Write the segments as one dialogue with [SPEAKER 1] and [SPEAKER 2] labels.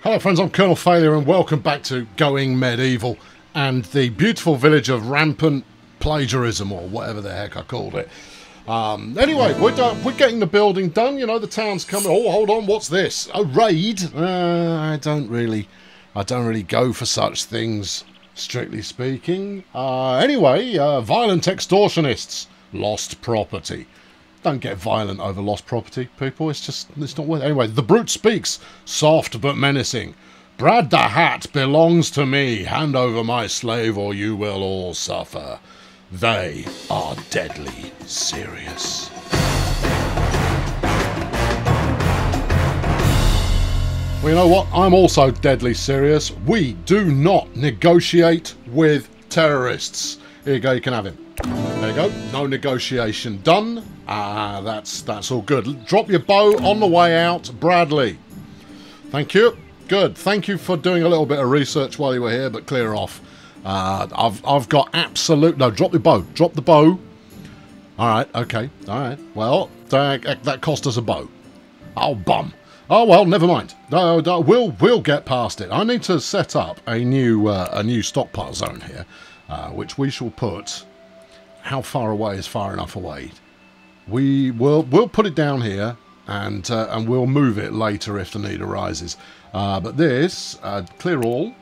[SPEAKER 1] Hello friends, I'm Colonel Failure and welcome back to Going Medieval and the beautiful village of Rampant Plagiarism, or whatever the heck I called it. Anyway, we're getting the building done, you know, the town's coming. Oh, hold on, what's this? A raid? I don't really go for such things, strictly speaking. Anyway, violent extortionists, lost property. Don't get violent over lost property, people. It's not worth it. Anyway, the brute speaks, soft but menacing. Brad the Hat belongs to me. Hand over my slave or you will all suffer. They are deadly serious. Well, you know what? I'm also deadly serious. We do not negotiate with terrorists. Here you go, you can have him. There you go. No negotiation done. That's all good. Drop your bow on the way out, Bradley. Thank you. Good. Thank you for doing a little bit of research while you were here, but clear off. I've got absolute... No, drop the bow. Drop the bow. All right. Okay. All right. Well, that cost us a bow. Oh, bum. Oh, well, never mind. No, we'll get past it. I need to set up a new stockpile zone here, which we shall put... How far away is far enough away? We'll put it down here, and we'll move it later if the need arises. But this, clear all.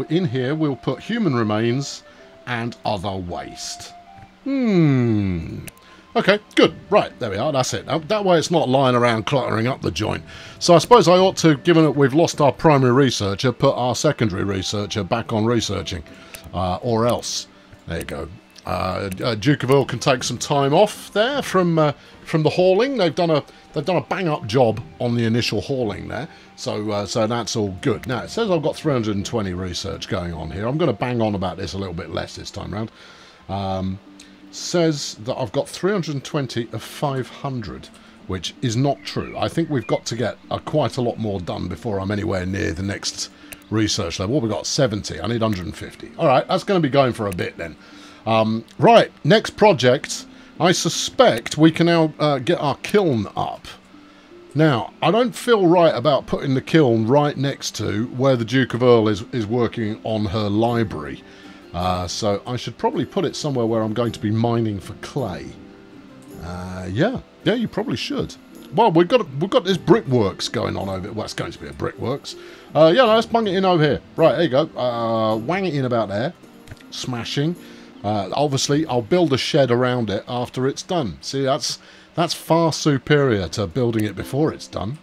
[SPEAKER 1] In here, we'll put human remains and other waste. Okay, good. Right, there we are. That's it. That way it's not lying around cluttering up the joint. So I suppose I ought to, given that we've lost our primary researcher, put our secondary researcher back on researching. Or else. There you go. Duke of Earl can take some time off there from the hauling. They've done a bang up job on the initial hauling there, so that's all good. Now it says I've got 320 research going on here. I'm going to bang on about this a little bit less this time round. Says that I've got 320 of 500, which is not true. I think we've got to get quite a lot more done before I'm anywhere near the next research level. Well, we've got 70. I need 150. All right, that's going to be going for a bit then. Right, next project. I suspect we can now get our kiln up. Now, I don't feel right about putting the kiln right next to where the Duke of Earl is working on her library. So I should probably put it somewhere where I'm going to be mining for clay. Yeah, you probably should. Well, we've got this brickworks going on over it. Well, it's going to be a brickworks. Yeah, no, let's bung it in over here. Right, there you go. Wang it in about there. Smashing. Obviously, I'll build a shed around it after it's done. See, that's far superior to building it before it's done.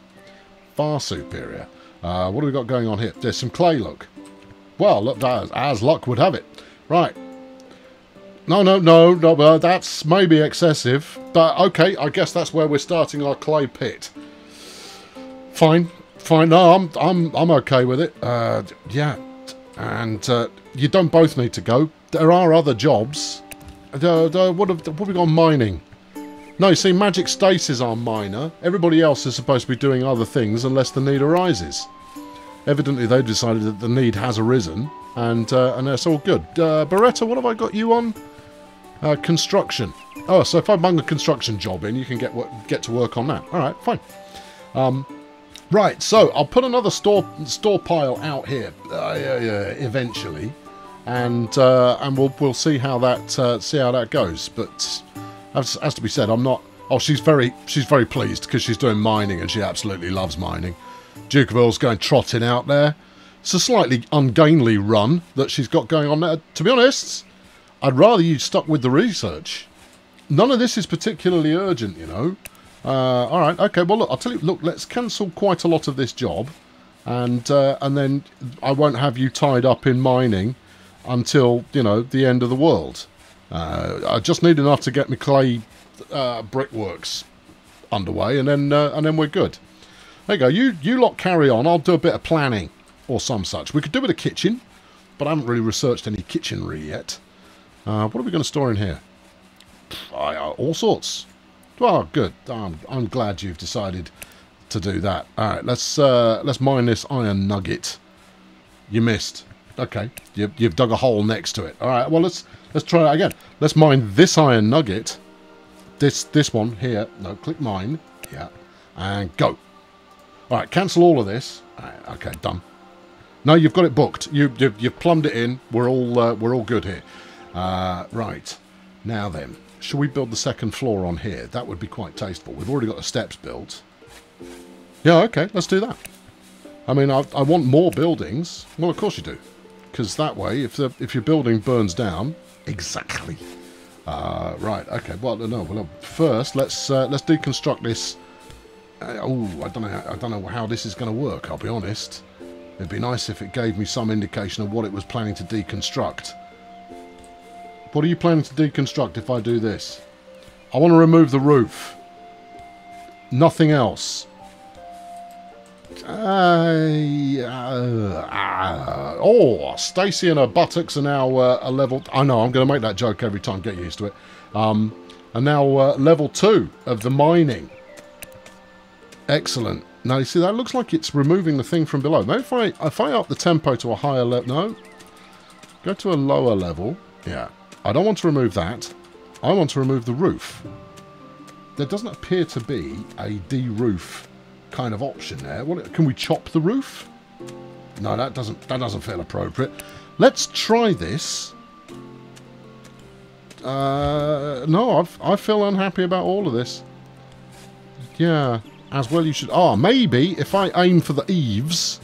[SPEAKER 1] Far superior. What have we got going on here? There's some clay, look. Well, look, as luck would have it. Right. No, that's maybe excessive. But, okay, I guess that's where we're starting our clay pit. Fine. No, I'm okay with it. Yeah. And you don't both need to go. There are other jobs. What have we got mining? No, you see, Magic Stasis are minor. Everybody else is supposed to be doing other things unless the need arises. Evidently, they've decided that the need has arisen, and that's all good. Beretta, what have I got you on? Construction. Oh, so if I bung a construction job in, you can get to work on that. All right, fine. Right, so I'll put another store pile out here eventually. And we'll see how that goes. But as to be said, I'm not. Oh, she's very pleased because she's doing mining and she absolutely loves mining. Duke of Earl's going trotting out there. It's a slightly ungainly run that she's got going on there. To be honest, I'd rather you stuck with the research. None of this is particularly urgent, you know. All right, okay. Well, look, I'll tell you. Look, let's cancel quite a lot of this job, and then I won't have you tied up in mining until, you know, the end of the world. I just need enough to get my clay brickworks underway, and then we're good. There you go. You lot carry on. I'll do a bit of planning or some such. We could do with a kitchen, but I haven't really researched any kitchenry yet. What are we going to store in here? All sorts. Well, good. I'm glad you've decided to do that. All right, let's mine this iron nugget. You missed. Okay, you've dug a hole next to it. All right, well let's try that again. Let's mine this iron nugget. This one here. No, click mine. Yeah, and go. All right, cancel all of this. All right, okay, done. No, you've got it booked. You've plumbed it in. We're all good here. Right. Now then, shall we build the second floor on here? That would be quite tasteful. We've already got the steps built. Yeah, okay, let's do that. I mean, I want more buildings. Well, of course you do. Because that way, if your building burns down... Exactly. Right, okay. Well, no. Well, first, let's deconstruct this. I don't know how this is going to work, I'll be honest. It'd be nice if it gave me some indication of what it was planning to deconstruct. What are you planning to deconstruct if I do this? I want to remove the roof. Nothing else. Oh, Stacy and her buttocks are now a level... I know, I'm going to make that joke every time. Get used to it. And now level 2 of the mining. Excellent. Now, you see, that looks like it's removing the thing from below. Maybe if I up the tempo to a higher level... No. Go to a lower level. Yeah. I don't want to remove that. I want to remove the roof. There doesn't appear to be a de-roof kind of option there. What, can we chop the roof? No, that doesn't feel appropriate. Let's try this. No, I feel unhappy about all of this. Yeah, as well you should. Oh, maybe if I aim for the eaves.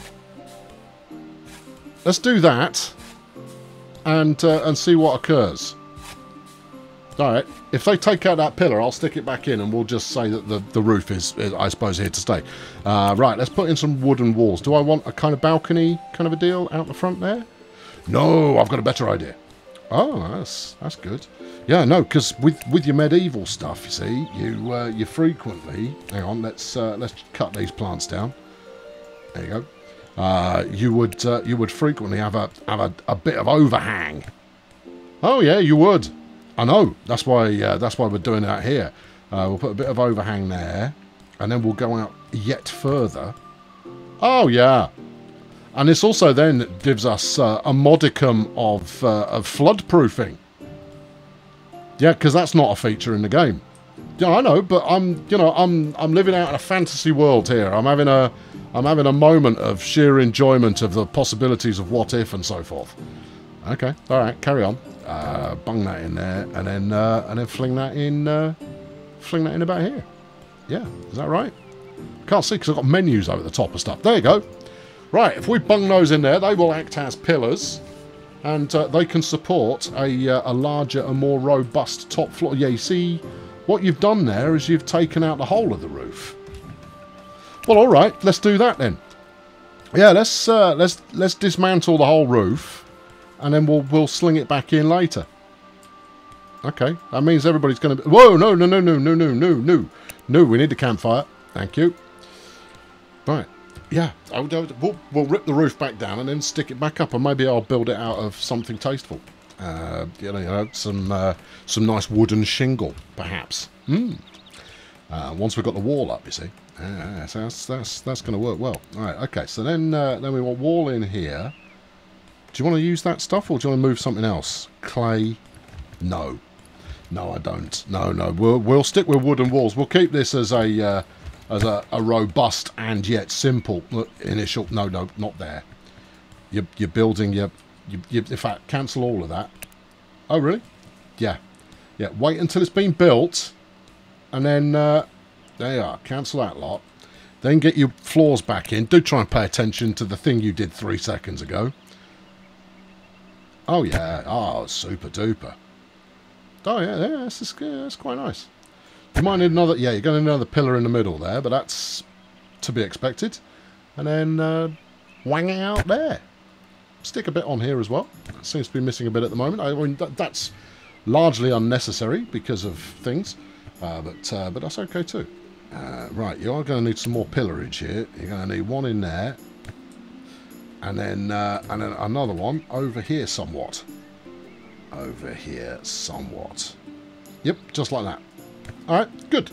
[SPEAKER 1] Let's do that, and see what occurs. All right. If they take out that pillar, I'll stick it back in, and we'll just say that the roof is, I suppose, here to stay. Right, let's put in some wooden walls. Do I want a kind of balcony kind of a deal out the front there? No, I've got a better idea. Oh, that's good. Yeah, no, because with your medieval stuff, you see, you frequently... Hang on, let's cut these plants down. There you go. You would frequently have a bit of overhang. Oh yeah, you would. I know. That's why we're doing that here. We'll put a bit of overhang there, and then we'll go out yet further. Oh yeah, and this also then gives us a modicum of flood proofing. Yeah, because that's not a feature in the game. Yeah, I know, but I'm living out in a fantasy world here. I'm having a moment of sheer enjoyment of the possibilities of what if and so forth. Okay, all right, carry on. Bung that in there, and then fling that in about here. Yeah, is that right? Can't see because I've got menus over the top of stuff. There you go. Right, if we bung those in there, they will act as pillars, and they can support a larger and more robust top floor. Yeah, you see, what you've done there is you've taken out the whole of the roof. Well, all right, let's do that then. Yeah, let's dismantle the whole roof. And then we'll sling it back in later. Okay, that means everybody's going to... Whoa, no. No, we need the campfire. Thank you. Right, yeah. We'll rip the roof back down and then stick it back up. And maybe I'll build it out of something tasteful. Some nice wooden shingle, perhaps. Once we've got the wall up, you see. So that's going to work well. All right, okay. So then we want wall in here. Do you want to use that stuff, or do you want to move something else? Clay? No. No, I don't. No. We'll stick with wooden walls. We'll keep this as a robust and yet simple initial... No, not there. You're building your... In fact, cancel all of that. Oh, really? Yeah. Yeah, wait until it's been built, and then... there you are. Cancel that lot. Then get your floors back in. Do try and pay attention to the thing you did 3 seconds ago. Oh, yeah. Oh, super duper. Oh, yeah, that's quite nice. You might need another... Yeah, you're going to need another pillar in the middle there, but that's to be expected. And then wang it out there. Stick a bit on here as well. That seems to be missing a bit at the moment. I mean, that's largely unnecessary because of things. But that's okay too. Right, you are going to need some more pillarage here. You're going to need one in there. And then another one over here somewhat. Over here somewhat. Yep, just like that. Alright, good.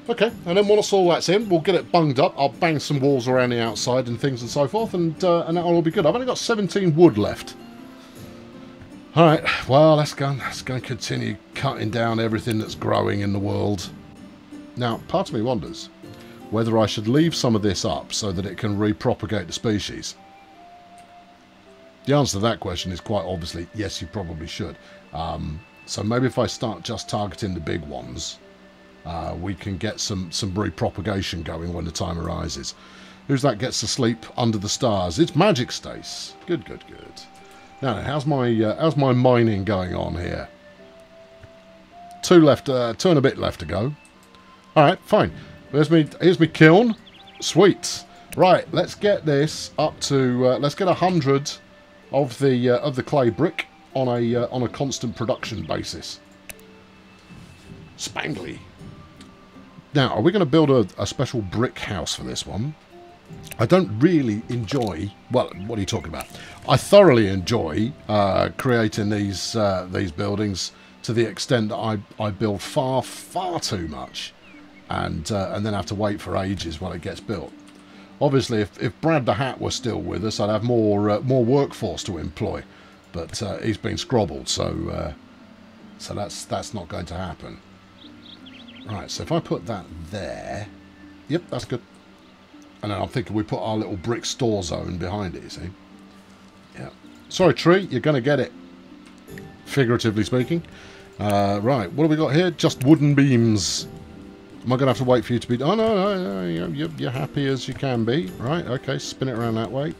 [SPEAKER 1] Okay, and then once all that's in, we'll get it bunged up. I'll bang some walls around the outside and things and so forth, and that'll all be good. I've only got 17 wood left. Alright, well, let's go and continue cutting down everything that's growing in the world. Now, part of me wonders whether I should leave some of this up so that it can repropagate the species. The answer to that question is quite obviously, yes, you probably should. So maybe if I start just targeting the big ones, we can get some brood propagation going when the time arises. Who's that gets to sleep under the stars? It's Magic Stace. Good, good, good. Now, how's my mining going on here? 2 left, 2 and a bit left to go. All right, fine. Here's me kiln. Sweet. Right, let's get this up to let's get 100 of the clay brick on a constant production basis. Spangly. Now, are we going to build a special brick house for this one? I don't really enjoy... Well, what are you talking about? I thoroughly enjoy creating these buildings to the extent that I build far too much, and then have to wait for ages while it gets built. Obviously, if Brad the Hat was still with us, I'd have more workforce to employ, but he's been scrobbled, so that's not going to happen. Right, so if I put that there, yep, that's good. And then I'm thinking we put our little brick store zone behind it, you see. Yeah. Sorry, tree, you're going to get it. Figuratively speaking. Right, what have we got here? Just wooden beams. Am I going to have to wait for you to be... Oh, no, you're happy as you can be. Right, okay, spin it around that way.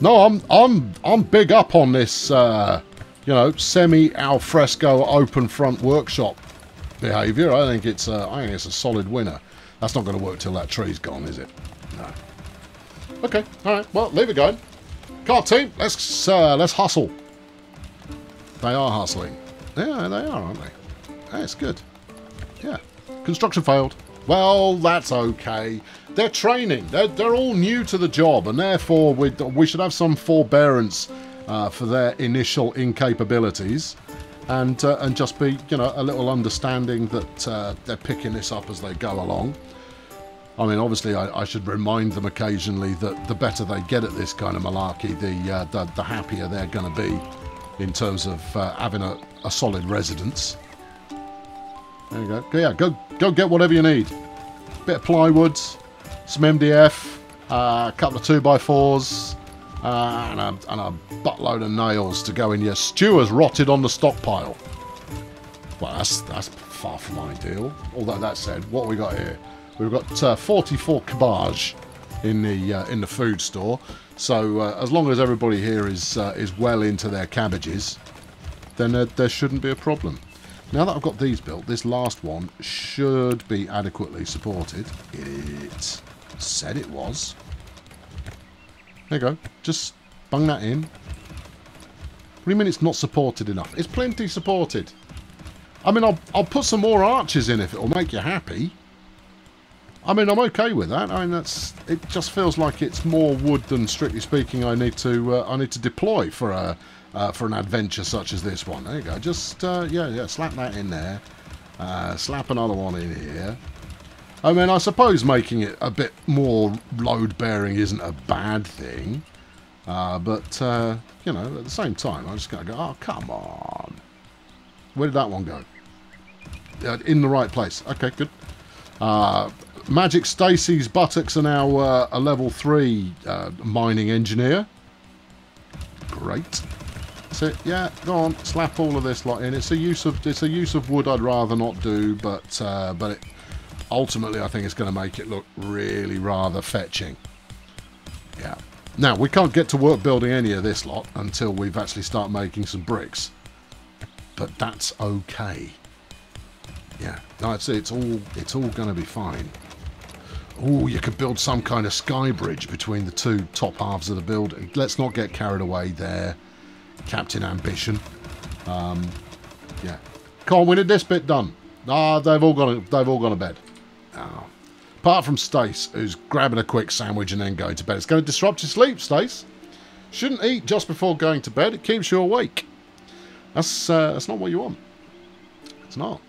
[SPEAKER 1] No, I'm big up on this, you know, semi-alfresco open front workshop behaviour. I think it's a solid winner. That's not going to work till that tree's gone, is it? No. Okay, all right. Well, leave it going. Come on, team. Let's hustle. They are hustling. Yeah, they are, aren't they? That's good. Yeah. Construction failed. Well, that's okay. They're training. They're all new to the job, and therefore we should have some forbearance for their initial incapabilities, and just be, you know, a little understanding that they're picking this up as they go along. I mean, obviously, I should remind them occasionally that the better they get at this kind of malarkey, the happier they're going to be in terms of having a solid residence. There you go. Yeah, go get whatever you need. Bit of plywood, some MDF, a couple of 2x4s, and a buttload of nails to go in your stew has rotted on the stockpile. Well, that's far from ideal. Although that said, what have we got here? We've got 44 cabbage in the food store. So as long as everybody here is well into their cabbages, then there shouldn't be a problem. Now that I've got these built, this last one should be adequately supported. It said it was. There you go. Just bung that in. What do you mean it's not supported enough? It's plenty supported. I mean, I'll put some more arches in if it'll make you happy. I mean, I'm okay with that. I mean, it just feels like it's more wood than, strictly speaking, I need to deploy for an adventure such as this one. There you go. Just yeah, slap that in there. Slap another one in here. I mean, I suppose making it a bit more load-bearing isn't a bad thing, but you know, at the same time, I'm just going to go. Oh, come on! Where did that one go? In the right place. Okay, good. Magic Stacy's buttocks are now a level 3 mining engineer. Great. That's it. Yeah, go on. Slap all of this lot in. It's a use of wood I'd rather not do, but ultimately I think it's going to make it look really rather fetching. Yeah. Now we can't get to work building any of this lot until we've actually start making some bricks, but that's okay. Yeah. No, it's all going to be fine. Oh, you could build some kind of sky bridge between the two top halves of the building. Let's not get carried away there, Captain Ambition. Yeah. Come on, we need this bit done. Ah, they've all gone to bed. Oh. Apart from Stace, who's grabbing a quick sandwich and then going to bed. It's going to disrupt your sleep, Stace. Shouldn't eat just before going to bed. It keeps you awake. That's not what you want. It's not.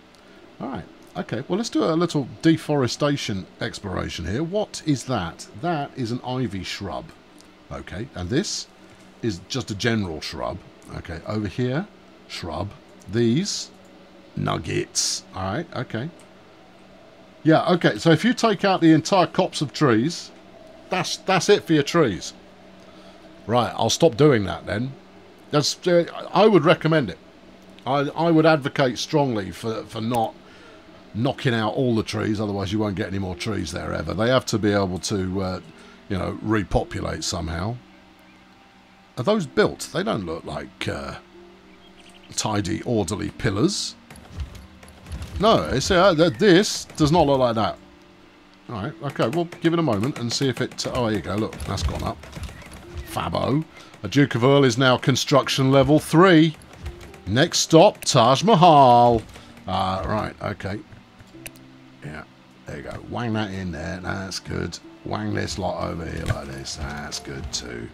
[SPEAKER 1] All right. Okay, well, let's do a little deforestation exploration here. What is that? That is an ivy shrub. Okay, and this is just a general shrub. Okay, over here, shrub. These, nuggets. All right, okay. Yeah, okay, so if you take out the entire copse of trees, that's it for your trees. Right, I'll stop doing that then. That's I would recommend it. I would advocate strongly for not knocking out all the trees, otherwise you won't get any more trees there ever. They have to be able to, you know, repopulate somehow. Are those built? They don't look like tidy, orderly pillars. No, it's, this does not look like that. Alright, okay, we'll give it a moment and see if it... oh, there you go, look, that's gone up. Fabo. A Duke of Earl is now construction level 3. Next stop, Taj Mahal. Right, okay. Yeah, there you go. Wang that in there, that's good. Wang this lot over here like this, that's good too.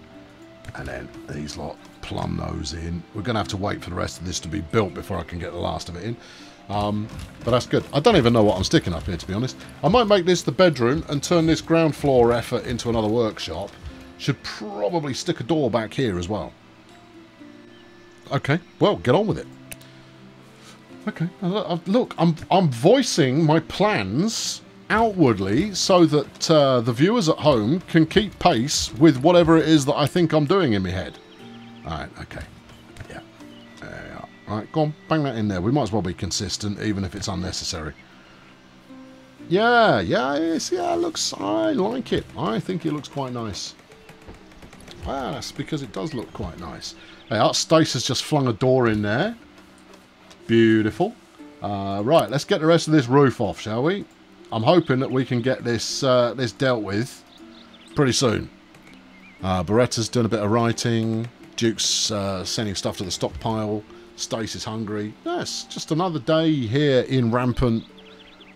[SPEAKER 1] And then these lot, plumb those in. We're going to have to wait for the rest of this to be built before I can get the last of it in. But that's good. I don't even know what I'm sticking up here, to be honest. I might make this the bedroom and turn this ground floor effort into another workshop. Should probably stick a door back here as well. Okay, well, get on with it. Okay, look, I'm voicing my plans outwardly so that the viewers at home can keep pace with whatever it is that I think I'm doing in my head. Alright, okay. Yeah. There you are. Alright, go on, bang that in there. We might as well be consistent, even if it's unnecessary. Yeah, it looks... I like it. I think it looks quite nice. Ah, that's because it does look quite nice. Hey, Stace has just flung a door in there. Beautiful. Right, let's get the rest of this roof off, shall we? I'm hoping that we can get this this dealt with pretty soon. Beretta's doing a bit of writing. Duke's sending stuff to the stockpile. Stace is hungry. Yes, just another day here in rampant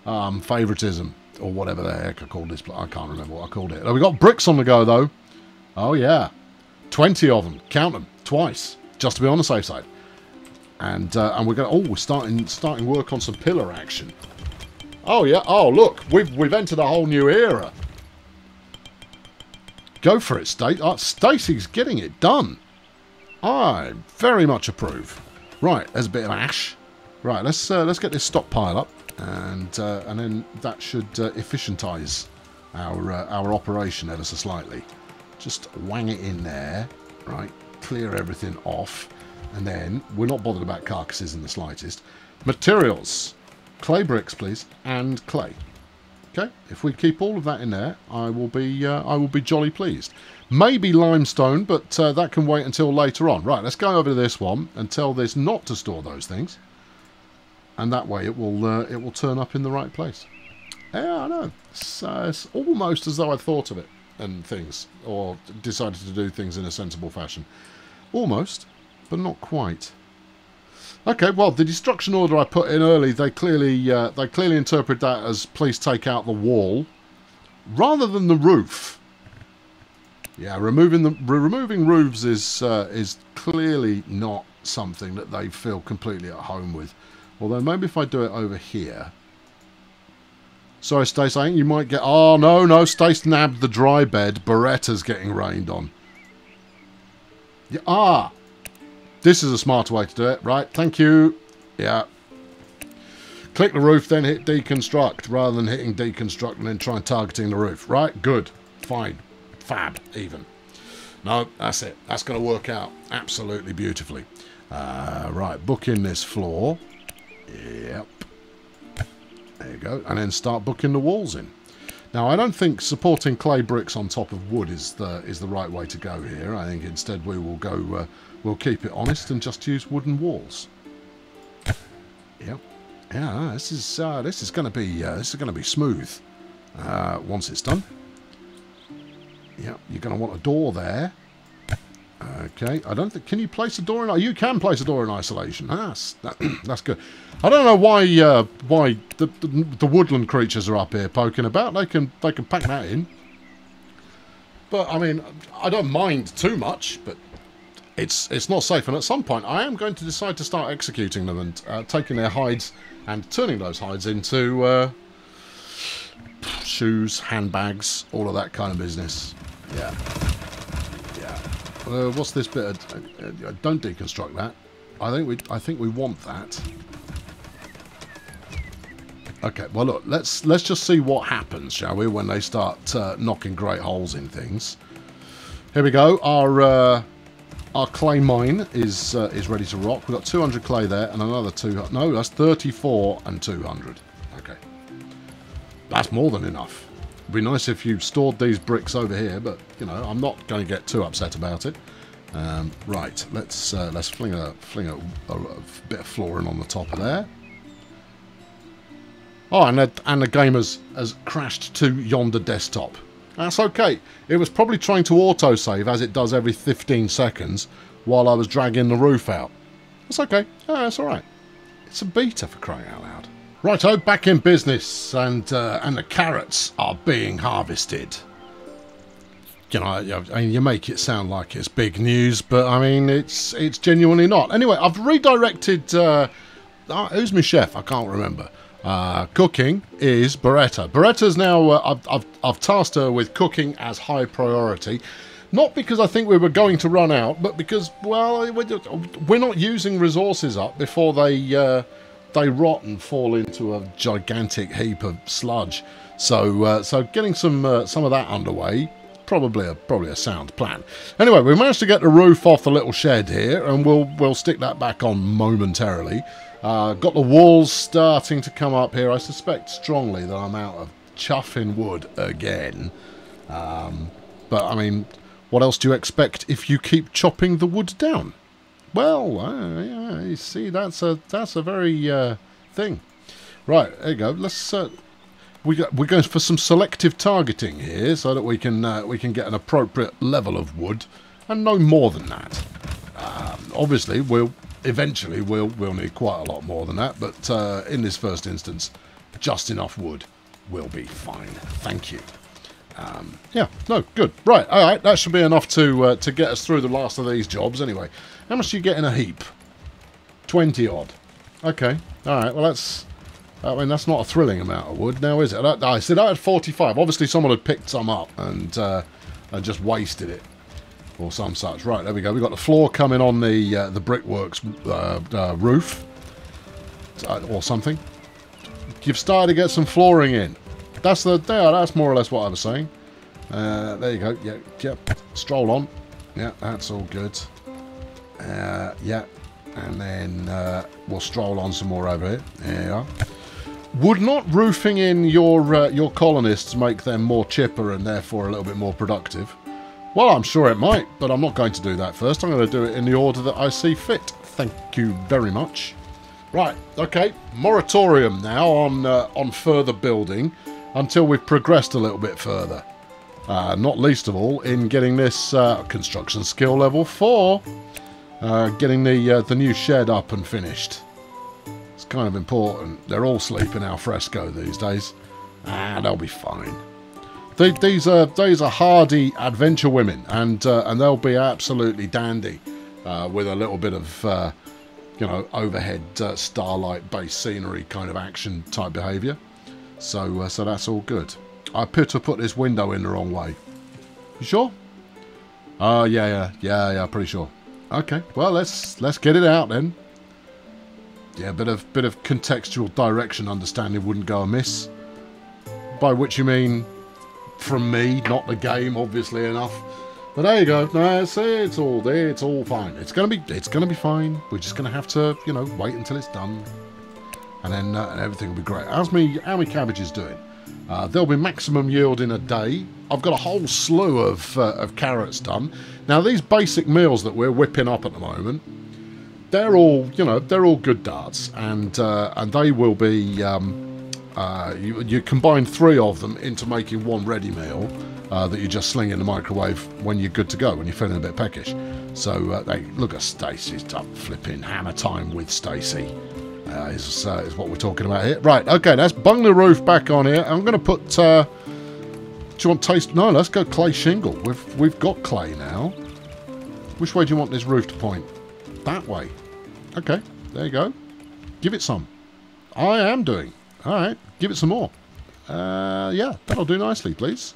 [SPEAKER 1] favouritism. Or whatever the heck I called this. I can't remember what I called it. We got bricks on the go, though. Oh, yeah. 20 of them. Count them. Twice. Just to be on the safe side. And we're going. Oh, we're starting work on some pillar action. Oh yeah. Oh look, we've entered a whole new era. Go for it, Stacey's getting it done. I very much approve. Right, there's a bit of ash. Right, let's get this stockpile up, and then that should efficientize our operation ever so slightly. Just wang it in there. Right, clear everything off. And then, we're not bothered about carcasses in the slightest. Materials. Clay bricks, please. And clay. Okay? If we keep all of that in there, I will be jolly pleased. Maybe limestone, but that can wait until later on. Right, let's go over to this one and tell this not to store those things. And that way it will turn up in the right place. Yeah, I know. It's almost as though I thought of it and things. Or decided to do things in a sensible fashion. Almost. But not quite. Okay, well, the destruction order I put in early, they clearly interpret that as please take out the wall, rather than the roof. Yeah, removing roofs is clearly not something that they feel completely at home with. Although maybe if I do it over here. Sorry, Stace, I think you might get. Oh no, Stace nabbed the dry bed. Beretta's getting rained on. Yeah, this is a smarter way to do it, right? Thank you. Yeah. Click the roof, then hit deconstruct, rather than hitting deconstruct and then try and targeting the roof. Right? Good. Fine. Fab, even. No, that's it. That's going to work out absolutely beautifully. Right, book in this floor. Yep. There you go. And then start booking the walls in. Now, I don't think supporting clay bricks on top of wood is the right way to go here. I think instead we will go... we'll keep it honest and just use wooden walls. Yep. Yeah, this is going to be smooth once it's done. Yep, you're going to want a door there. Okay, I don't think... Can you place a door in... You can place a door in isolation. That's good. I don't know why the woodland creatures are up here poking about. They can pack that in. But, I mean, I don't mind too much, but it's not safe. And at some point, I am going to decide to start executing them and taking their hides and turning those hides into shoes, handbags, all of that kind of business. Yeah. What's this bit? Don't deconstruct that. I think we want that. Okay. Well, look. Let's just see what happens, shall we? When they start knocking great holes in things. Here we go. Our clay mine is ready to rock. We've got 200 clay there and another 200. No, that's 34 and 200. Okay. That's more than enough. It'd be nice if you stored these bricks over here, but, you know, I'm not going to get too upset about it. Right, let's fling a bit of flooring on the top of there. Oh, and the game has crashed to yonder desktop. That's okay. It was probably trying to autosave, as it does every 15 seconds, while I was dragging the roof out. That's okay. Oh, that's alright. It's a beta, for crying out loud. Righto, back in business, and the carrots are being harvested. You know, I mean, you make it sound like it's big news, but I mean, it's genuinely not. Anyway, I've redirected. Who's my chef? I can't remember. Cooking is Beretta. Beretta's now. I've tasked her with cooking as high priority, not because I think we were going to run out, but because, well, we're not using resources up before they rot and fall into a gigantic heap of sludge. So getting some of that underway. Probably a sound plan. Anyway, we managed to get the roof off the little shed here, and we'll stick that back on momentarily. Got the walls starting to come up here. I suspect strongly that I'm out of chuffing wood again. But I mean, what else do you expect if you keep chopping the wood down? Well, yeah, you see, that's a very thing. Right, there you go. Let's. We're going for some selective targeting here, so that we can get an appropriate level of wood, and no more than that. Obviously, eventually we'll need quite a lot more than that, but in this first instance, just enough wood will be fine. Thank you. Yeah, no, good. Right, all right, that should be enough to get us through the last of these jobs. Anyway, how much do you get in a heap? 20 odd. Okay, all right. Well, that's. I mean, that's not a thrilling amount of wood now, is it? I said I had 45. Obviously, someone had picked some up and just wasted it, or some such. Right, there we go. We've got the floor coming on the brickworks roof, or something. You've started to get some flooring in. That's more or less what I was saying. There you go. Yeah. Stroll on. Yeah, that's all good. Yeah, and then we'll stroll on some more over here. There you are. Would not roofing in your colonists make them more chipper and therefore a little bit more productive? Well, I'm sure it might, but I'm not going to do that first. I'm going to do it in the order that I see fit. Thank you very much. Right, okay. Moratorium now on further building until we've progressed a little bit further. Not least of all in getting this construction skill level 4, getting the new shed up and finished. It's kind of important. They're all sleeping al fresco these days, and they'll be fine. These are hardy adventure women, and they'll be absolutely dandy with a little bit of overhead starlight-based scenery kind of action type behaviour. So that's all good. I appear to have put this window in the wrong way. You sure? Oh yeah, pretty sure. Okay, well let's get it out then. Yeah, a bit of contextual direction understanding wouldn't go amiss. By which you mean from me, not the game, obviously enough. But there you go. No, see, it's all there. It's all fine. It's gonna be fine. We're just gonna have to, wait until it's done, and then everything will be great. How's me cabbages doing? There'll be maximum yield in a day. I've got a whole slew of carrots done. Now these basic meals that we're whipping up at the moment, they're all good darts, and they will be. You combine 3 of them into making one ready meal that you just sling in the microwave when you're good to go, when you're feeling a bit peckish. So look at Stacey's up flipping hammer time with Stacey. Is what we're talking about here. Right, okay, let's bung the roof back on here. I'm going to put... do you want taste... No, let's go clay shingle. We've got clay now. Which way do you want this roof to point? That way. Okay, there you go. Give it some. I am doing. All right, give it some more. Yeah, that'll do nicely, please.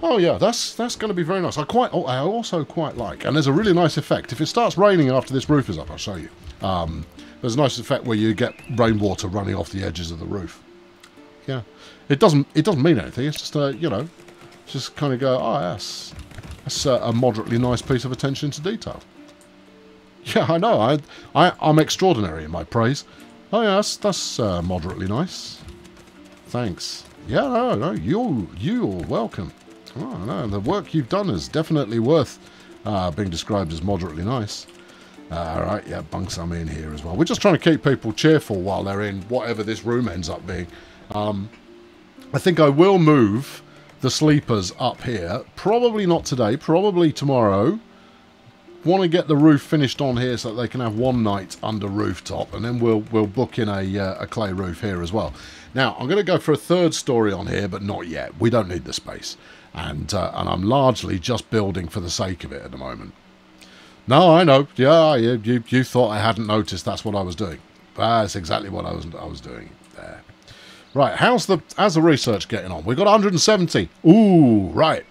[SPEAKER 1] Oh yeah, that's going to be very nice. I also quite like, and there's a really nice effect. If it starts raining after this roof is up, I'll show you. There's a nice effect where you get rainwater running off the edges of the roof. Yeah, it doesn't mean anything. It's just Just kind of go, oh, that's a moderately nice piece of attention to detail. Yeah, I know. I'm extraordinary in my praise. Oh, yeah, that's moderately nice. Thanks. Yeah, no, you're welcome. Oh, no, the work you've done is definitely worth being described as moderately nice. Alright, yeah, bunk some in here as well. We're just trying to keep people cheerful while they're in whatever this room ends up being. I think I will move the sleepers up here. Probably not today, probably tomorrow. Want to get the roof finished on here so that they can have one night under rooftop, and then we'll book in a clay roof here as well. Now, I'm going to go for a third story on here, but not yet. We don't need the space. And I'm largely just building for the sake of it at the moment. No, I know. Yeah, you thought I hadn't noticed that's what I was doing. That's exactly what I was doing there. Right, how's the research getting on? We've got 170. Ooh, right.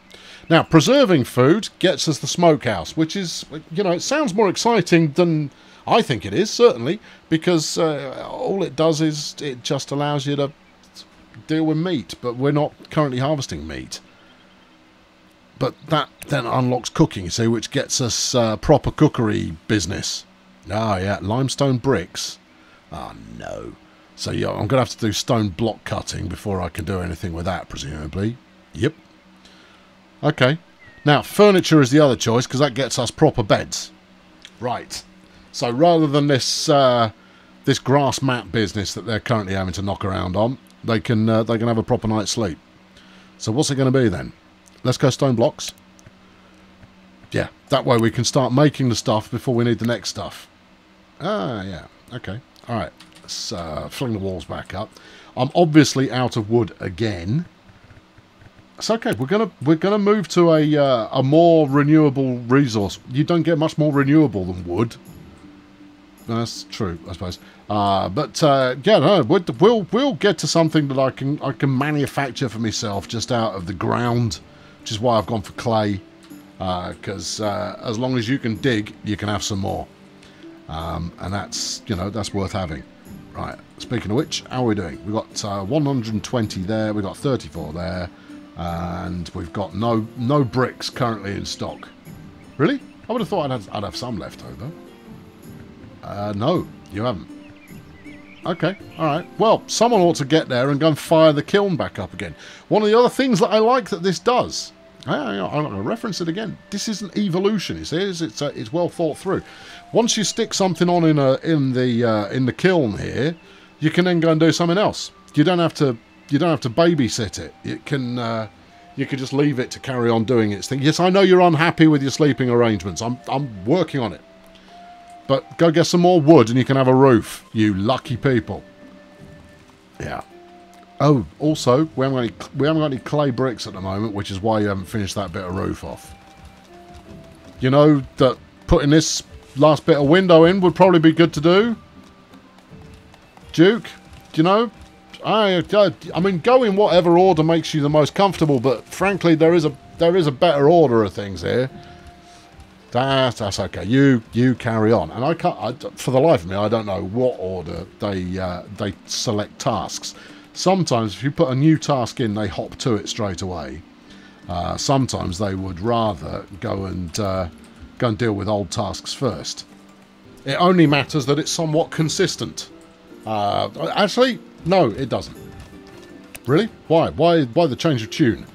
[SPEAKER 1] Now, preserving food gets us the smokehouse, which is, you know, it sounds more exciting than I think it is, certainly, because all it does is it just allows you to deal with meat, but we're not currently harvesting meat. But that then unlocks cooking, you see, which gets us proper cookery business. Ah, yeah, limestone bricks. Oh, no. So, yeah, I'm going to have to do stone block cutting before I can do anything with that, presumably. Yep. Okay. Now, furniture is the other choice, because that gets us proper beds. Right. So, rather than this this grass mat business that they're currently having to knock around on, they can have a proper night's sleep. So, what's it going to be, then? Let's go stone blocks. Yeah, that way we can start making the stuff before we need the next stuff. Ah, yeah. Okay. All right. Let's fling the walls back up. I'm obviously out of wood again. It's okay. We're gonna move to a more renewable resource. You don't get much more renewable than wood. That's true, I suppose. Yeah, no, we'll get to something that I can manufacture for myself just out of the ground. Which is why I've gone for clay, because as long as you can dig, you can have some more, and that's, you know, that's worth having. Right. Speaking of which, how are we doing? We've got 120 there, we've got 34 there, and we've got no bricks currently in stock. Really? I would have thought I'd have some left over. No, you haven't. Okay, alright. Well, someone ought to get there and go and fire the kiln back up again. One of the other things that I like that this does, I'm going to reference it again. This isn't evolution, it's well thought through. Once you stick something on in the kiln here, you can then go and do something else. You don't have to babysit it. You can just leave it to carry on doing its thing. Yes, I know you're unhappy with your sleeping arrangements. I'm working on it. But go get some more wood and you can have a roof, you lucky people. Yeah. Oh, also, we haven't got any clay bricks at the moment, which is why you haven't finished that bit of roof off. You know that putting this last bit of window in would probably be good to do? Duke, do you know? I mean, go in whatever order makes you the most comfortable, but frankly, there is a better order of things here. That's okay. You carry on, and I can't. For the life of me, I don't know what order they select tasks. Sometimes, if you put a new task in, they hop to it straight away. Sometimes they would rather go and deal with old tasks first. It only matters that it's somewhat consistent. Actually, no, it doesn't. Really? Why? Why the change of tune?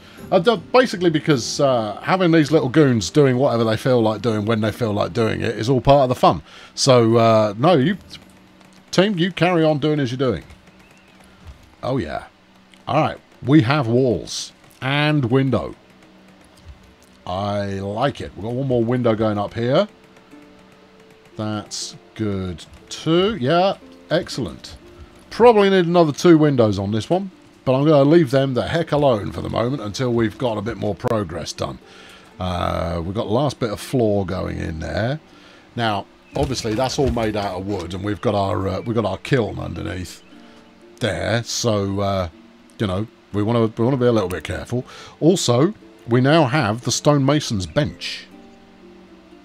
[SPEAKER 1] Basically because having these little goons doing whatever they feel like doing when they feel like doing it is all part of the fun. So, no, team, you carry on doing as you're doing. Oh, yeah. Alright, we have walls and window. I like it. We've got one more window going up here. That's good too. Yeah, excellent. Probably need another 2 windows on this one. But I'm going to leave them the heck alone for the moment until we've got a bit more progress done. We've got the last bit of floor going in there. Now, obviously, that's all made out of wood, and we've got our kiln underneath there. So, you know, we want to be a little bit careful. Also, we now have the stonemason's bench.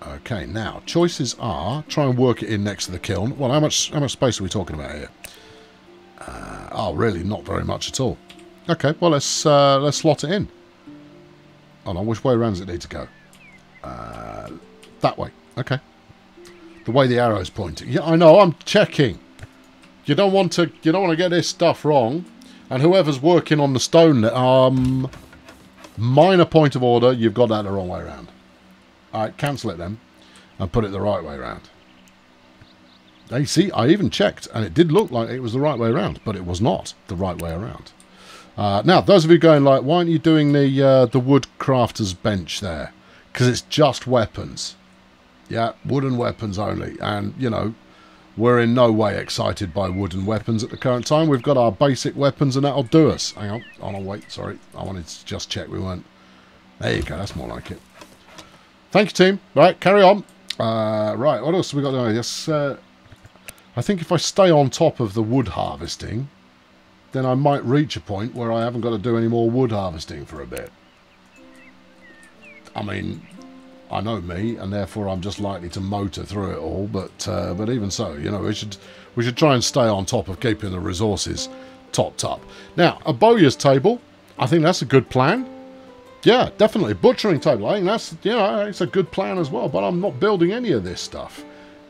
[SPEAKER 1] Okay, now choices are try and work it in next to the kiln. Well, how much space are we talking about here? Oh, really? Not very much at all. Okay, well let's slot it in. Hold on, which way around does it need to go? That way. Okay. The way the arrow's pointing. Yeah, I know, I'm checking. You don't want to get this stuff wrong. And whoever's working on the stone, minor point of order, you've got that the wrong way around. Alright, cancel it then. And put it the right way around. Hey, see, I even checked, and it did look like it was the right way around, but it was not the right way around. Now, those of you going like, why aren't you doing the wood crafter's bench there? Because it's just weapons. Yeah, wooden weapons only. And, you know, we're in no way excited by wooden weapons at the current time. We've got our basic weapons, and that'll do us. Hang on. Oh, no, wait, sorry. I wanted to just check we weren't. There you go, that's more like it. Thank you, team. Right, carry on. Right, what else have we got to do? Yes, I think if I stay on top of the wood harvesting, then I might reach a point where I haven't got to do any more wood harvesting for a bit. I mean, I know me, and therefore I'm just likely to motor through it all, but even so, you know, we should try and stay on top of keeping the resources topped up. Now, a bowyer's table, I think that's a good plan. Yeah, definitely. Butchering table, I think that's, you know, it's a good plan as well, but I'm not building any of this stuff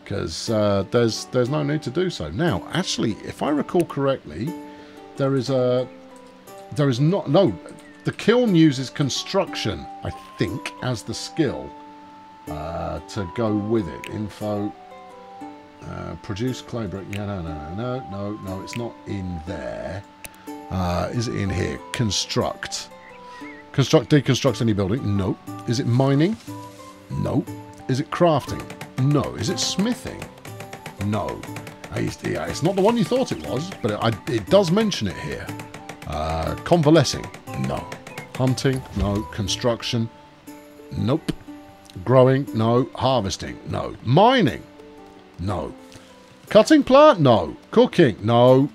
[SPEAKER 1] because there's no need to do so. Now, actually, if I recall correctly, the kiln uses construction, I think, as the skill to go with it. Info, produce clay brick. Yeah, no, it's not in there. Is it in here? Construct. Construct, deconstruct any building? No. Is it mining? No. Is it crafting? No. Is it smithing? No. It's not the one you thought it was, but it does mention it here. Convalescing? No. Hunting? No. Construction? Nope. Growing? No. Harvesting? No. Mining? No. Cutting plant? No. Cooking? No.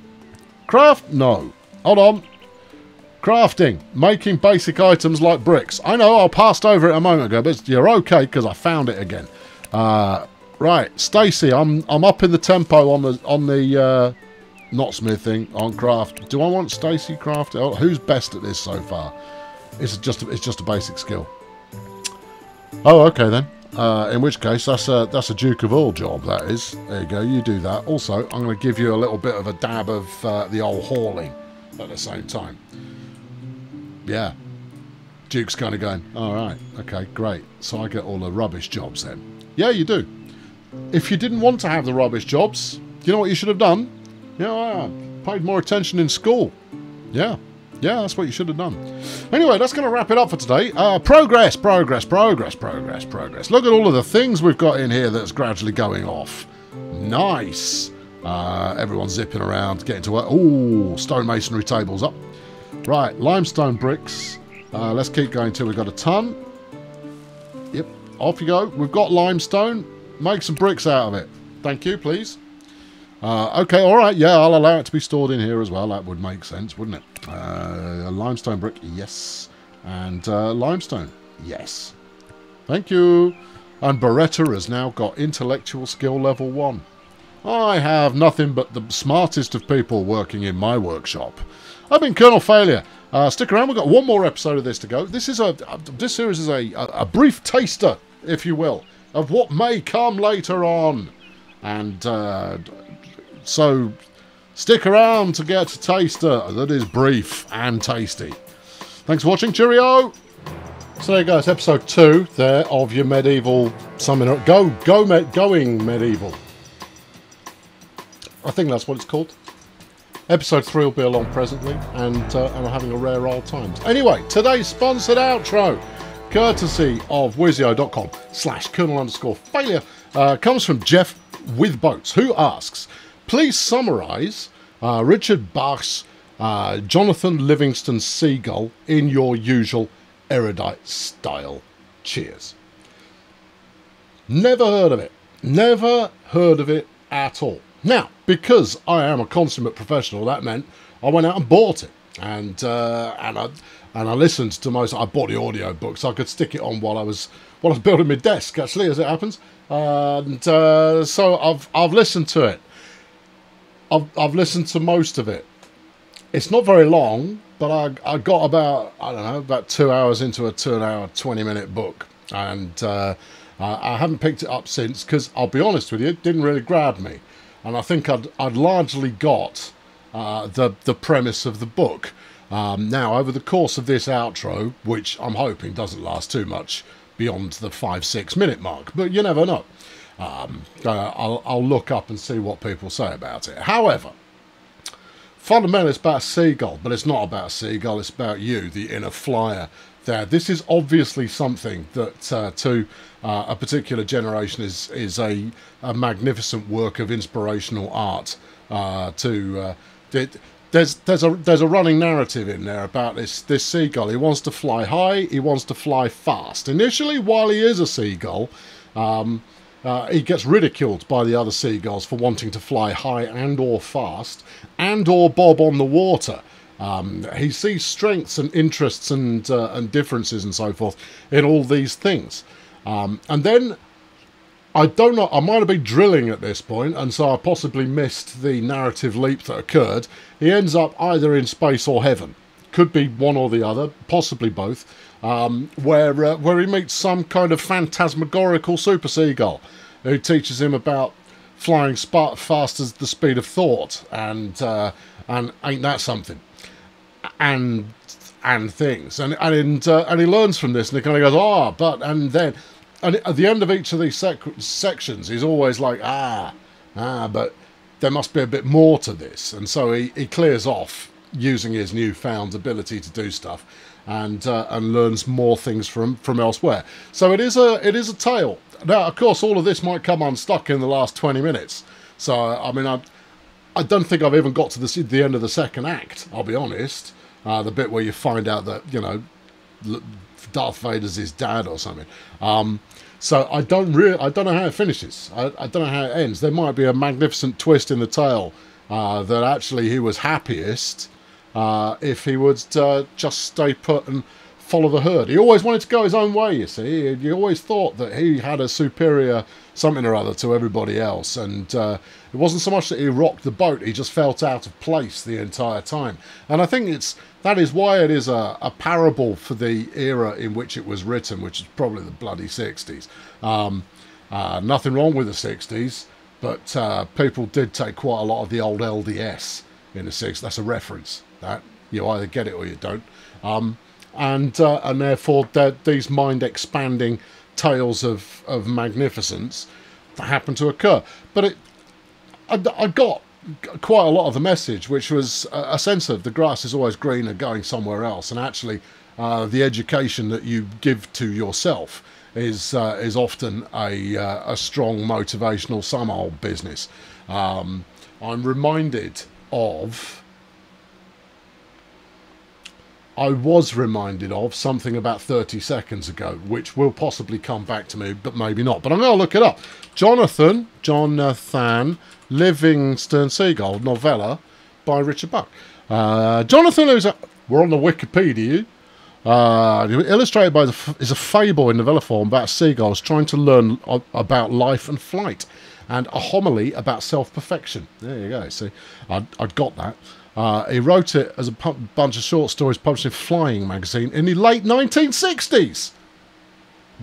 [SPEAKER 1] Craft? No. Hold on. Crafting. Making basic items like bricks. I know, I passed over it a moment ago, but you're okay because I found it again. Right, Stacy, I'm up in the tempo on the not smithing, on craft. Do I want Stacy craft? Oh, who's best at this so far? It's just a basic skill. Oh, okay then. In which case, that's a Duke of Earl job, that is. There you go, you do that. Also, I'm going to give you a little bit of a dab of the old hauling at the same time. Yeah. Duke's kind of going, alright, okay, great. So I get all the rubbish jobs then. Yeah, you do. If you didn't want to have the rubbish jobs, you know what you should have done? Yeah, paid more attention in school. Yeah, that's what you should have done. Anyway, that's going to wrap it up for today. Progress. Look at all of the things we've got in here that's gradually going off. Nice. Everyone's zipping around, getting to work. Ooh, stone masonry tables up. Right, limestone bricks. Let's keep going till we've got a ton. Yep, off you go. We've got limestone. Make some bricks out of it. Thank you, please. Okay, all right. Yeah, I'll allow it to be stored in here as well. That would make sense, wouldn't it? A limestone brick, yes. And limestone, yes. Thank you. And Beretta has now got intellectual skill level 1. I have nothing but the smartest of people working in my workshop. I've been Colonel Failure. Stick around, we've got one more episode of this to go. This series is a brief taster, if you will, of what may come later on. And so stick around to get a taster that is brief and tasty. Thanks for watching, cheerio! So there you go, it's episode 2 there of your medieval summoner. Going medieval. I think that's what it's called. Episode 3 will be along presently, and I'm having a rare old time. Anyway, today's sponsored outro, courtesy of Wizio.com/Colonel_Failure, comes from Jeff with Boats, who asks, please summarise Richard Bach's Jonathan Livingston Seagull in your usual erudite style. Cheers. Never heard of it. Never heard of it at all. Now, because I am a consummate professional, that meant I went out and bought it, and I listened to most. I bought the audio book so I could stick it on while I was building my desk. Actually, as it happens, and so I've listened to it. I've listened to most of it. It's not very long, but I got about, I don't know, about 2 hours into a 2 hour, 20-minute book. And I haven't picked it up since because, I'll be honest with you, it didn't really grab me. And I think I'd largely got the premise of the book. Now, over the course of this outro, which I'm hoping doesn't last too much beyond the 5-6 minute mark, but you never know. I'll look up and see what people say about it. However, fundamentally it's about a seagull, but it's not about a seagull, it's about you, the inner flyer there. This is obviously something that to a particular generation is a magnificent work of inspirational art. There's a running narrative in there about this seagull. He wants to fly high, he wants to fly fast. Initially, while he is a seagull, he gets ridiculed by the other seagulls for wanting to fly high and or fast and or bob on the water. He sees strengths and interests and differences and so forth in all these things. And then, I don't know, I might have been drilling at this point, and so I possibly missed the narrative leap that occurred. He ends up either in space or heaven. Could be one or the other, possibly both, where he meets some kind of phantasmagorical super seagull who teaches him about flying fast as the speed of thought, and ain't that something? And things, and he learns from this, and he kind of goes, and then, and at the end of each of these sections, he's always like, but there must be a bit more to this, and so he clears off using his newfound ability to do stuff, and learns more things from elsewhere. So it is a tale. Now, of course, all of this might come unstuck in the last 20 minutes. So I mean, I don't think I've even got to the end of the second act, I'll be honest. The bit where you find out that, you know, Darth Vader's his dad or something. So I don't know how it finishes. I don't know how it ends. There might be a magnificent twist in the tale that actually he was happiest if he would just stay put and follow the herd. He always wanted to go his own way, you see. He always thought that he had a superior something or other to everybody else, and it wasn't so much that he rocked the boat, he just felt out of place the entire time. And I think that is why it is a parable for the era in which it was written, which is probably the bloody 60s. Nothing wrong with the 60s, but people did take quite a lot of the old LDS in the 60s. That's a reference. That you either get it or you don't. And therefore these mind-expanding tales of magnificence that happen to occur. But I got quite a lot of the message, which was a sense of the grass is always greener going somewhere else, and actually the education that you give to yourself is often a strong motivational some old business. I'm reminded of... I was reminded of something about 30 seconds ago, which will possibly come back to me, but maybe not. But I'm going to look it up. Jonathan Livingston Seagull, novella by Richard Buck. Jonathan, we're on the Wikipedia. Illustrated by is a fable in novella form about seagulls trying to learn about life and flight, and a homily about self-perfection. There you go. See, I'd got that. He wrote it as a bunch of short stories published in Flying magazine in the late 1960s.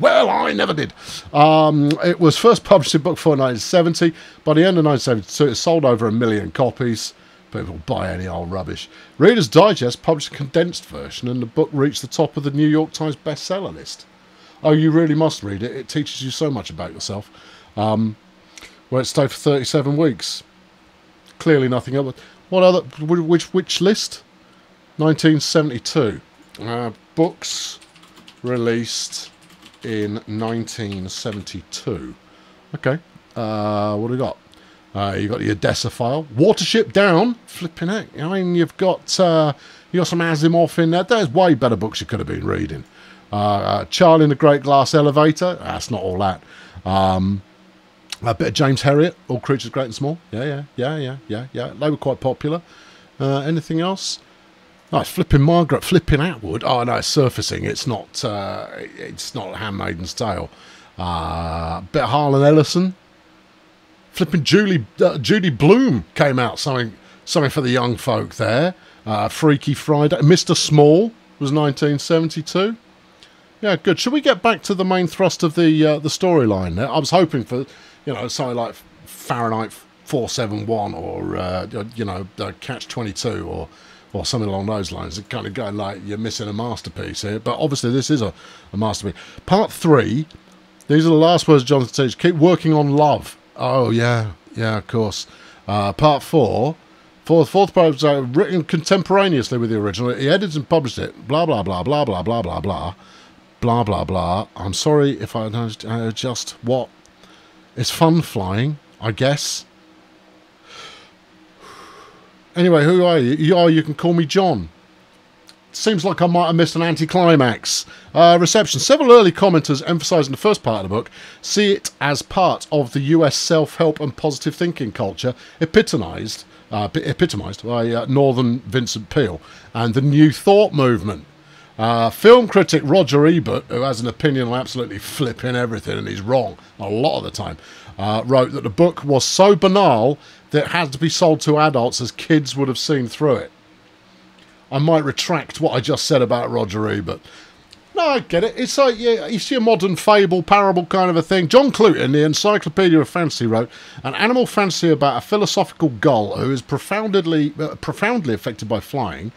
[SPEAKER 1] Well, I never did. It was first published in book form in 1970. By the end of 1972, it sold over 1 million copies. People buy any old rubbish. Reader's Digest published a condensed version, and the book reached the top of the New York Times bestseller list. Oh, you really must read it. It teaches you so much about yourself. Where it stayed for 37 weeks. Clearly nothing other. What other? Which list? 1972. Books released in 1972. Okay. What do we got? You got the Odessa File, Watership Down. Flipping heck! I mean, you've got some Asimov in there. There's way better books you could have been reading. Charlie and the Great Glass Elevator. That's not all that. A bit of James Herriot, All Creatures Great and Small. Yeah. They were quite popular. Anything else? Oh, it's Flipping Margaret, Flipping Atwood. Oh no, it's Surfacing. It's not Handmaiden's Tale. Bit of Harlan Ellison. Flipping Judy Blume came out. Something for the young folk there. Freaky Friday. Mr. Small was 1972. Yeah, good. Should we get back to the main thrust of the storyline there? I was hoping for, something like Fahrenheit 471 or, Catch 22 or something along those lines. It's kind of going like you're missing a masterpiece here. But obviously this is a masterpiece. Part 3, these are the last words of Jonathan Sage. Keep working on love. Oh, yeah, of course. Part 4, fourth part was written contemporaneously with the original. He edited and published it. Blah, blah, blah, blah, blah, blah, blah, blah. Blah, blah, blah. I'm sorry if I just what? It's fun flying, I guess. Anyway, who are you? You can call me John. Seems like I might have missed an anticlimax. Reception. Several early commenters emphasising the first part of the book see it as part of the US self-help and positive thinking culture epitomised by Northern Vincent Peale and the New Thought movement. Film critic Roger Ebert, who has an opinion on absolutely flipping everything, and he's wrong a lot of the time, wrote that the book was so banal that it had to be sold to adults as kids would have seen through it. I might retract what I just said about Roger Ebert. No, I get it. It's like, yeah, you see a modern fable, parable kind of a thing. John Clute in the Encyclopedia of Fantasy wrote, an animal fantasy about a philosophical gull who is profoundly affected by flying,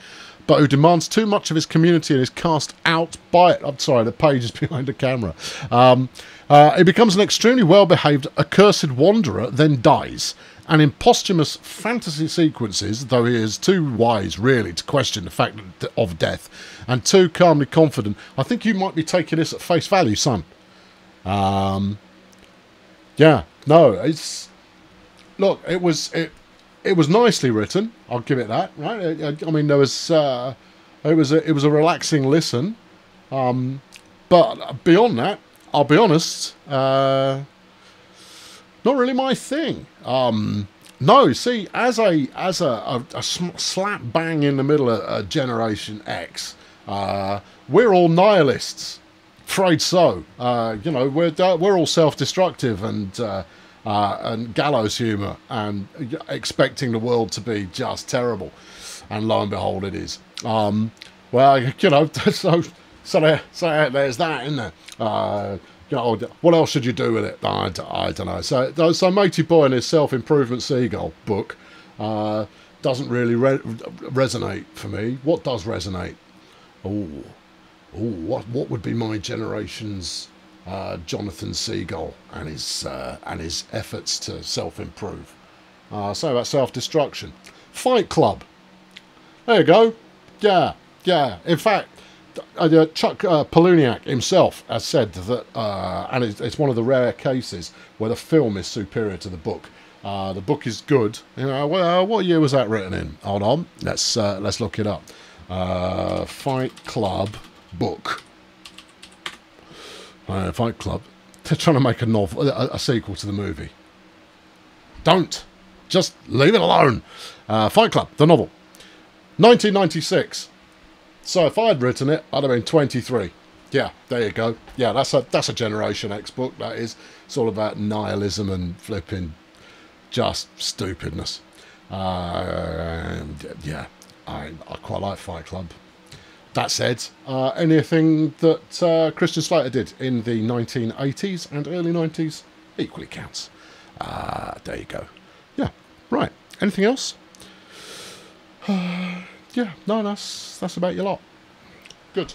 [SPEAKER 1] but who demands too much of his community and is cast out by it. I'm sorry, the page is behind the camera. He becomes an extremely well-behaved, accursed wanderer, then dies. And in posthumous fantasy sequences, though he is too wise, really, to question the fact of death, and too calmly confident, I think you might be taking this at face value, son. Yeah, no, it's... Look, it was nicely written. I'll give it that, right? I mean, there was... it was a relaxing listen. But beyond that, I'll be honest... not really my thing. No, see, as a slap bang in the middle of Generation X, we're all nihilists. Afraid so. We're all self-destructive and gallows humour and expecting the world to be just terrible, and lo and behold, it is. Well, so there's that, isn't there? What else should you do with it? I don't know. So Matey Boy and his self-improvement seagull book doesn't really resonate for me. What does resonate? What would be my generation's Jonathan Seagull and his efforts to self-improve? So about self-destruction. Fight Club. There you go. Yeah. In fact, Chuck Palahniuk himself has said that, and it's one of the rare cases where the film is superior to the book. The book is good. What year was that written in? Hold on, let's look it up. Fight Club book. Fight Club. They're trying to make a novel, a sequel to the movie. Don't. Just leave it alone. Fight Club, the novel. 1996. So if I'd written it, I'd have been 23. Yeah, there you go. Yeah, that's a Generation X book, that is. It's all about nihilism and flipping just stupidness. Yeah, I quite like Fight Club. That said, anything that Christian Slater did in the 1980s and early 90s equally counts. There you go. Yeah, right. Anything else? Yeah, no, that's about your lot. Good.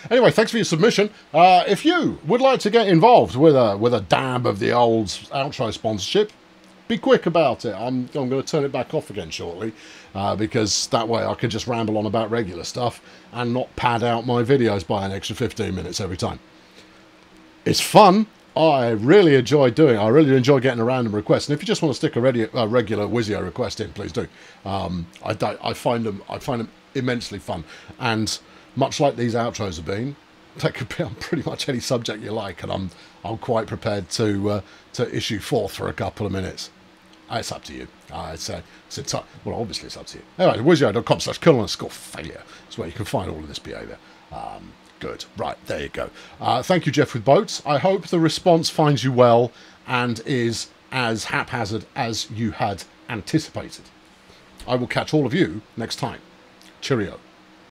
[SPEAKER 1] Anyway, thanks for your submission. If you would like to get involved with a dab of the old outro sponsorship, be quick about it. I'm going to turn it back off again shortly, because that way I can just ramble on about regular stuff and not pad out my videos by an extra 15 minutes every time. It's fun. I really enjoy doing it. I really enjoy getting a random request. And if you just want to stick a regular Wizio request in, please do. I find them immensely fun. And much like these outros have been, that could be on pretty much any subject you like. And I'm quite prepared to issue forth for a couple of minutes. It's up to you. Well, obviously it's up to you. Anyway, wizio.com/colon_failure. That's where you can find all of this behaviour. Good. Right, there you go. Thank you, Jeff with Boats. I hope the response finds you well and is as haphazard as you had anticipated. I will catch all of you next time. Cheerio.